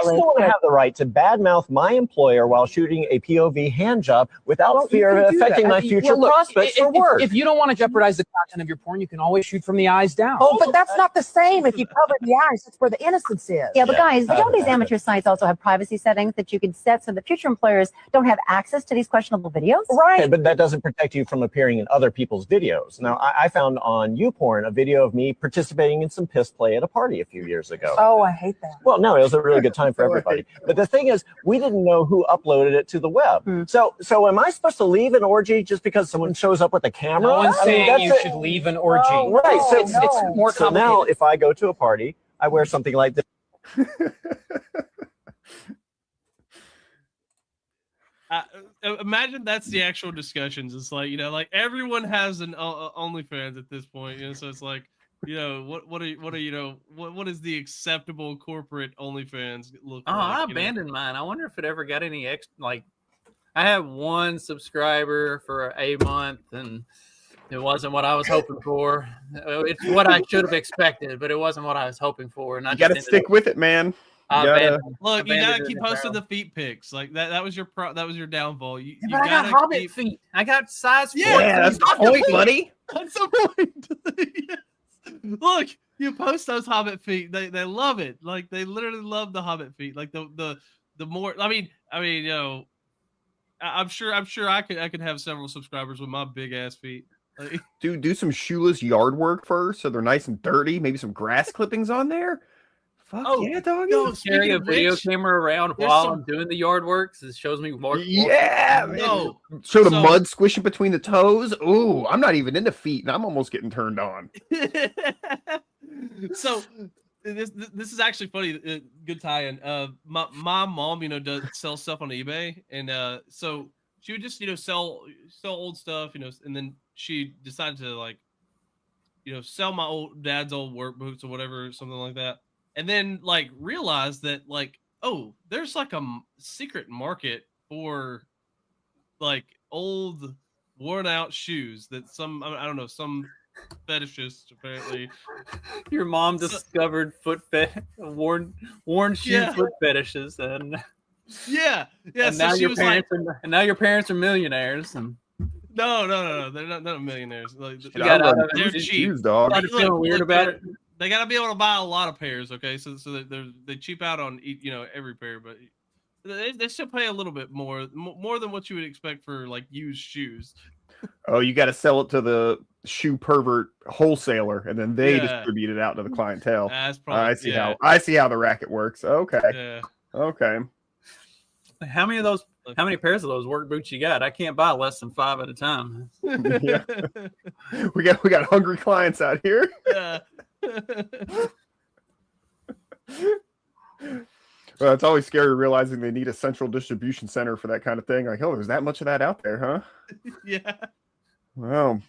still want to have the right to badmouth my employer while shooting a POV hand job without fear of affecting my future prospects for work. If you don't want to jeopardize the content of your porn, you can always shoot from the eyes down. Oh, but that's not the same. If you cover the eyes, that's where the innocence is. Yeah, but guys, don't these amateur sites also have privacy settings that you can set so that future employers don't have access to these questionable videos? Right. Okay, but that doesn't protect you from appearing in other people's videos. Now, I found on YouPorn a video of me participating in some piss play at a party a few years ago. Oh, I hate that. Well, no, it was a really good time for everybody. But the thing is, we didn't know who uploaded it to the web. So am I supposed to leave an orgy just because someone shows up with a camera? No one's saying you should leave an orgy. Oh, right. So it's more complicated. So now, if I go to a party, I wear something like this. Imagine that's the actual discussions. It's like, you know, like everyone has an OnlyFans at this point, you know. So it's like, you know, what is the acceptable corporate OnlyFans look like? I abandoned mine. I wonder if it ever got any like. I had one subscriber for a month, and it wasn't what I was hoping for. It's what I should have expected, but it wasn't what I was hoping for. And I You got to stick with it, man. Look, you gotta keep posting the feet pics. Like that was your downfall. You but I got hobbit feet. I got size 4. Yeah, that's the point, buddy. That's the point. Yes. Look, you post those hobbit feet. They love it. Like they literally love the hobbit feet. Like the more. I mean, you know, I'm sure I could have several subscribers with my big ass feet. Like, Dude, do some shoeless yard work first, so they're nice and dirty. Maybe some grass clippings on there. Fuck yeah, doggy. Carry a video camera around while I'm doing the yard works. It shows me more. Yeah, man. Show the mud squishing between the toes. Ooh, I'm not even into feet, and I'm almost getting turned on. So this is actually funny. Good tie-in. My mom, you know, does sell stuff on eBay, and so she would just, you know, sell old stuff, you know, and then she decided to, like, you know, sell my dad's old work boots or whatever, something like that. And then, like, realized that, like, oh, there's like a secret market for, like, old worn out shoes that some fetishists apparently. Your mom discovered worn shoe foot fetishes, and and now so your parents and now your parents are millionaires. And no, they're not millionaires. Like, they're cheap. Shoes, dog. I'm feeling weird about it. They got to be able to buy a lot of pairs, okay? So they cheap out on, you know, every pair, but they still pay a little bit more than what you would expect for, like, used shoes. Oh, you got to sell it to the shoe pervert wholesaler, and then they distribute it out to the clientele. That's probably, I see how the racket works. Okay. Okay. How many pairs of those work boots you got? I can't buy less than 5 at a time. Yeah. We got hungry clients out here. Yeah. Well, it's always scary realizing they need a central distribution center for that kind of thing. Like, oh, there's that much of that out there, huh? Yeah. Well,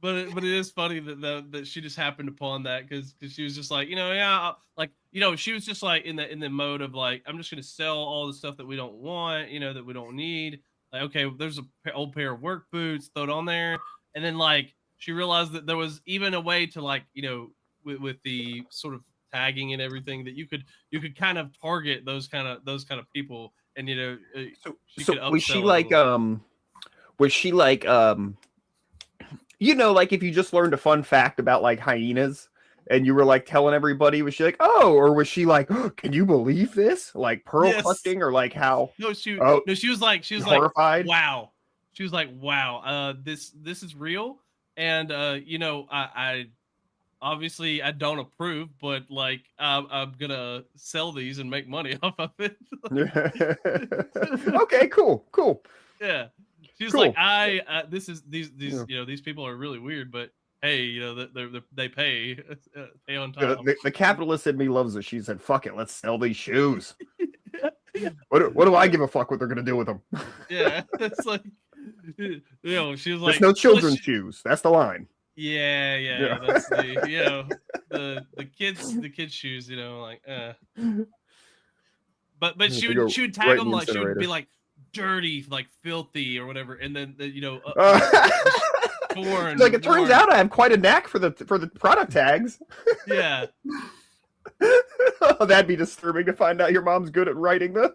but it is funny that she just happened upon that because she was just like, yeah, like, she was just like in the mode of like, I'm just gonna sell all the stuff that we don't want, that we don't need. Like, okay, there's an old pair of work boots, throw it on there, and then like she realized that there was even a way to like, with the sort of tagging and everything that you could kind of target those kind of people, and was she like like if you just learned a fun fact about like hyenas and you were like telling everybody, was she like, oh, or was she like, oh, can you believe this, like pearl clutching, or like how? No, she was like horrified. Wow. She was like, wow, this is real, and I obviously I don't approve, but like I'm gonna sell these and make money off of it. Okay, cool. Yeah, she's cool. like, these these people are really weird, but hey, they pay on time. The capitalist in me loves it. She said, "Fuck it, let's sell these shoes." What do I give a fuck what they're gonna do with them? Yeah, it's like, she was like, there's no children's shoes. That's the line. Yeah. That's the kids shoes, like But she would tag them like she would be like dirty, like filthy or whatever, and then torn. Like, it turns out I have quite a knack for the product tags. Yeah. Oh, that'd be disturbing to find out your mom's good at writing the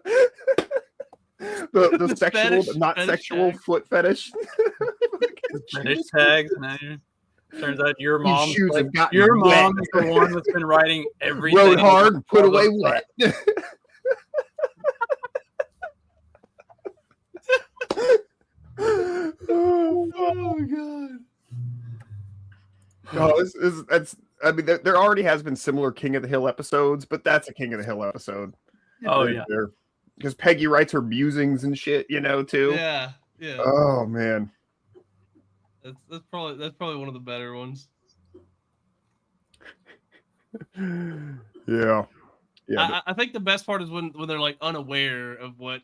sexual fetish, but not fetish sexual tag. foot fetish. Fetish tags. Turns out your mom is the one that's been writing everything. Rode hard, put away wet. Oh god. Oh, that's. I mean, there already has been similar King of the Hill episodes, but that's a King of the Hill episode. Oh yeah, because Peggy writes her musings and shit, too. Yeah. Oh man, that's probably one of the better ones. Yeah. I think the best part is when they're like unaware of what.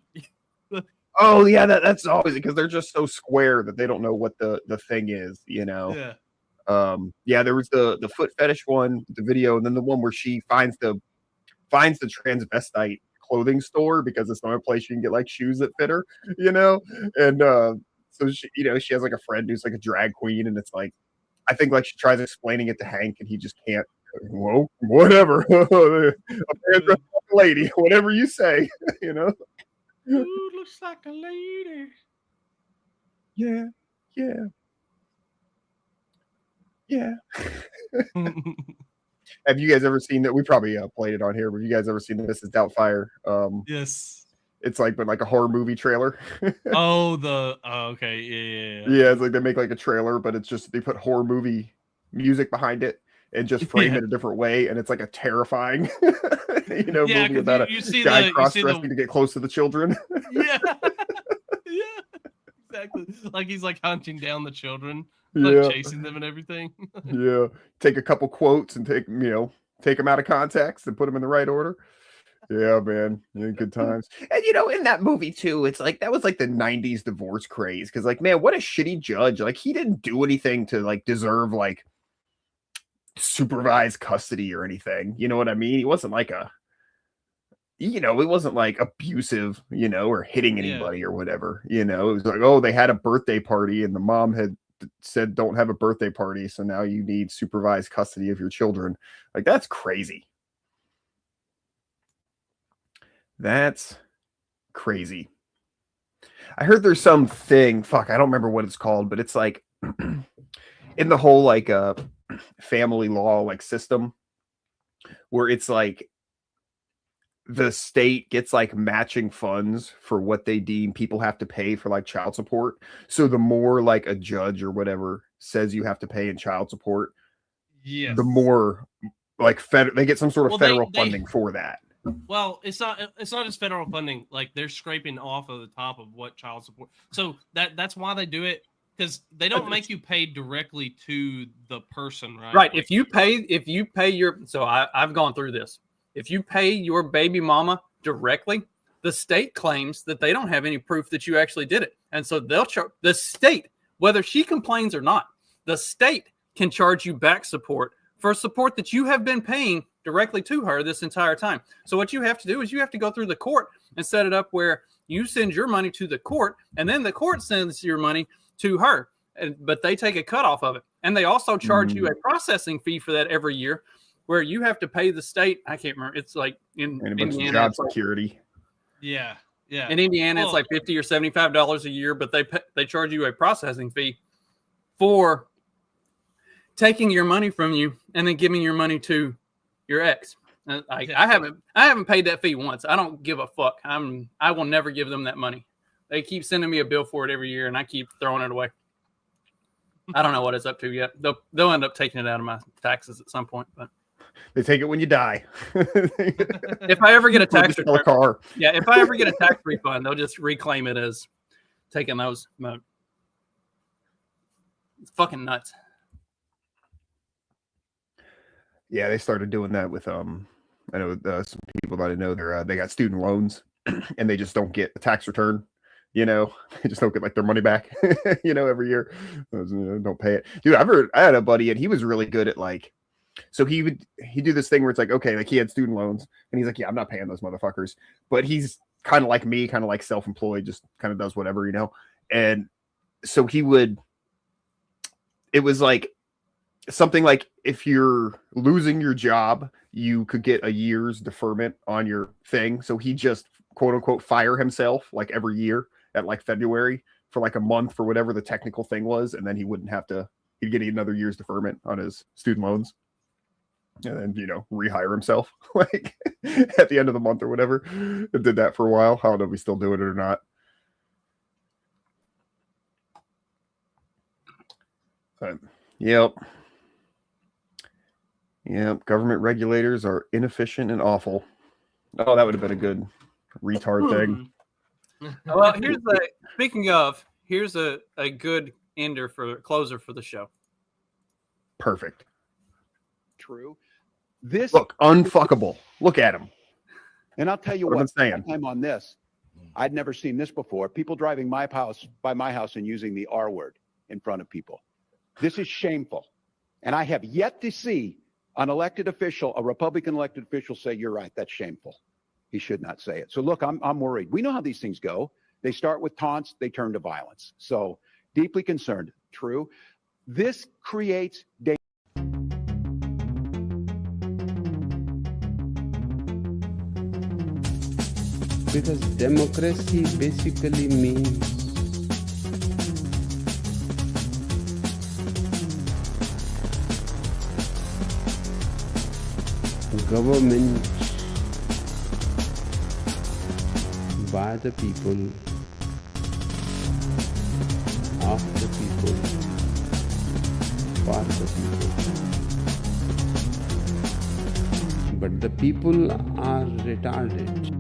Oh yeah, that's always because they're just so square that they don't know what the thing is, Yeah. There was the foot fetish one, the video, and then the one where she finds the transvestite clothing store because it's the only place you can get like shoes that fit her, and so she has like a friend who's like a drag queen, and it's like, I think like she tries explaining it to Hank and he just can't. Well, whatever. A man dressed like a lady, whatever you say, Ooh, looks like a lady. Yeah. Have you guys ever seen that? We probably played it on here, but have you guys ever seen Mrs. Doubtfire? Yes. It's like, but like a horror movie trailer. Okay. Yeah. Yeah, it's like they make like a trailer, but it's just they put horror movie music behind it and just frame it a different way, and it's like a terrifying, movie about a guy cross-dressing to get close to the children. Yeah. Exactly. Like he's like hunting down the children, chasing them and everything. Yeah. Take a couple quotes and take them out of context and put them in the right order. Yeah, man. Yeah, good times. And in that movie too, it's like that was like the 90s divorce craze. Cause like, man, what a shitty judge. Like he didn't do anything to like deserve like supervised custody or anything. You know what I mean? He wasn't like it wasn't like abusive, or hitting anybody or whatever. It was like, oh, they had a birthday party and the mom had said, don't have a birthday party. So now you need supervised custody of your children. Like, that's crazy. That's crazy. I heard there's something, I don't remember what it's called, but it's like in the whole like family law like system where it's like the state gets like matching funds for what they deem people have to pay for like child support. So the more like a judge or whatever says you have to pay in child support, the more like they get some sort of federal funding for that. Well, it's not just federal funding. Like they're scraping off of the top of what child support. So that's why they do it, because they don't make you pay directly to the person, right? Right. If you pay your, so I've gone through this. If you pay your baby mama directly, the state claims that they don't have any proof that you actually did it. And so they'll charge the state, whether she complains or not, the state can charge you back support for support that you have been paying directly to her this entire time. So what you have to do is you have to go through the court and set it up where you send your money to the court, and then the court sends your money to her. But they take a cut off of it. And they also charge you a processing fee for that every year, where you have to pay the state. I can't remember. It's like in Indiana, job security. Yeah. In Indiana, it's like $50 or $75 a year, but they charge you a processing fee for taking your money from you and then giving your money to your ex. I haven't paid that fee once. I don't give a fuck. I will never give them that money. They keep sending me a bill for it every year, and I keep throwing it away. I don't know what it's up to yet. They'll end up taking it out of my taxes at some point, but they take it when you die. If I ever get a tax return, car. Yeah, if I ever get a tax refund, they'll just reclaim it as taking those. It's fucking nuts. Yeah, they started doing that with I know some people that I know they got student loans and they just don't get a tax return. You know, they just don't get like their money back. You know, every year don't pay it. Dude, I had a buddy and he was really good at like. So he'd do this thing where it's like, okay, like he had student loans and he's like, yeah, I'm not paying those motherfuckers. But he's kind of like me, kind of like self-employed, just kind of does whatever, you know? And so it was like something like if you're losing your job, you could get a year's deferment on your thing. So he just quote unquote fire himself like every year at like February for like a month for whatever the technical thing was. And then he wouldn't have to, he'd get another year's deferment on his student loans. And then, you know, rehire himself like at the end of the month or whatever. It did that for a while. I don't know if we still do it or not. But, yep. Government regulators are inefficient and awful. Oh, that would have been a good retard thing. Well, here's a good closer for the show. Perfect. True. This look unfuckable. Look at him. And I'll tell you what I'm on this. I'd never seen this before. People driving by my house and using the R word in front of people. This is shameful. And I have yet to see an elected official, a Republican elected official, say, you're right, that's shameful. He should not say it. So look, I'm worried. We know how these things go. They start with taunts, they turn to violence. So deeply concerned. True. This creates danger. Because democracy basically means government by the people, of the people, for the people. But the people are retarded.